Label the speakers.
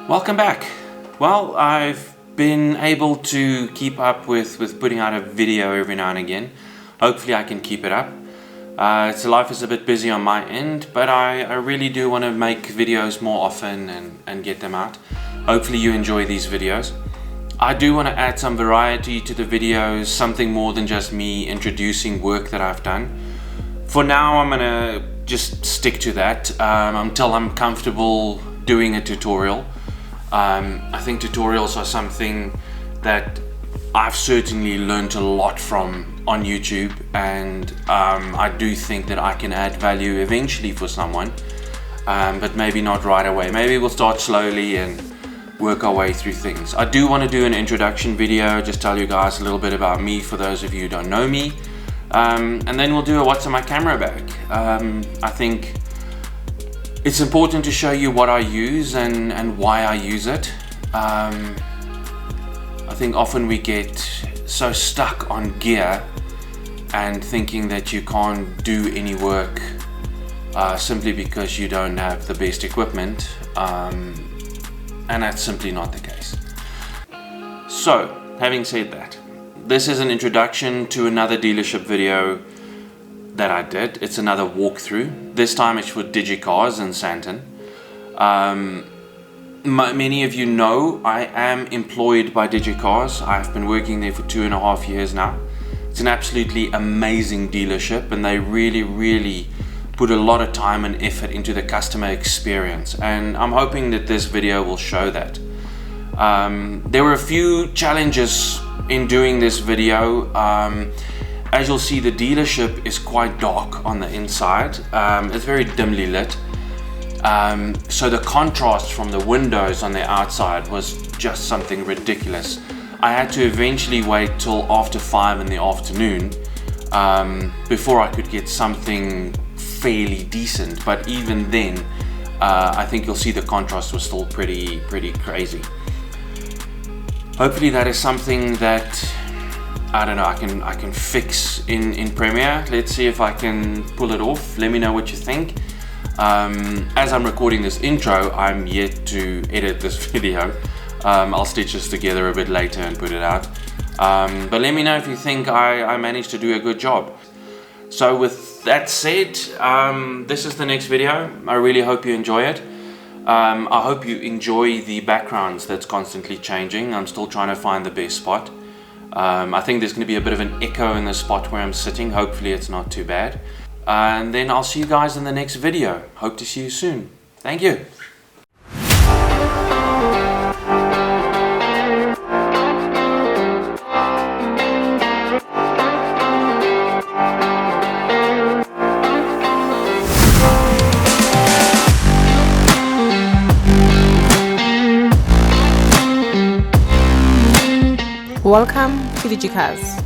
Speaker 1: Welcome back. Well, I've been able to keep up with putting out a video every now and again. Hopefully I can keep it up. Life is a bit busy on my end, but I really do want to make videos more often and get them out. Hopefully you enjoy these videos. I do want to add some variety to the videos, something more than just me introducing work that I've done. For now I'm going to just stick to that until I'm comfortable doing a tutorial. I think tutorials are something that I've certainly learned a lot from on YouTube, and I do think that I can add value eventually for someone, but maybe not right away. Maybe we'll start slowly and work our way through things. I do want to do an introduction video, just tell you guys a little bit about me for those of you who don't know me, and then we'll do a what's in my camera bag. I think it's important to show you what I use and why I use it. I think often we get so stuck on gear and thinking that you can't do any work simply because you don't have the best equipment, and that's simply not the case. So, having said that, this is an introduction to another dealership video that I did. It's another walkthrough. This time it's for Digi cars in Sandton. Many of you know I am employed by Digi cars. I've been working there for 2.5 years now. It's an absolutely amazing dealership, and they really put a lot of time and effort into the customer experience, and I'm hoping that this video will show that. There were a few challenges in doing this video. As you'll see, the dealership is quite dark on the inside. It's very dimly lit. So the contrast from the windows on the outside was just something ridiculous. I had to eventually wait till after 5 in the afternoon before I could get something fairly decent. But even then, I think you'll see the contrast was still pretty crazy. Hopefully that is something that I don't know, I can fix in Premiere. Let's see if I can pull it off. Let me know what you think. As I'm recording this intro, I'm yet to edit this video. I'll stitch this together a bit later and put it out. But let me know if you think I managed to do a good job. So with that said, this is the next video. I really hope you enjoy it. I hope you enjoy the backgrounds that's constantly changing. I'm still trying to find the best spot. I think there's going to be a bit of an echo in the spot where I'm sitting. Hopefully it's not too bad. And then I'll see you guys in the next video. Hope to see you soon. Thank you.
Speaker 2: Welcome to Digi Cars.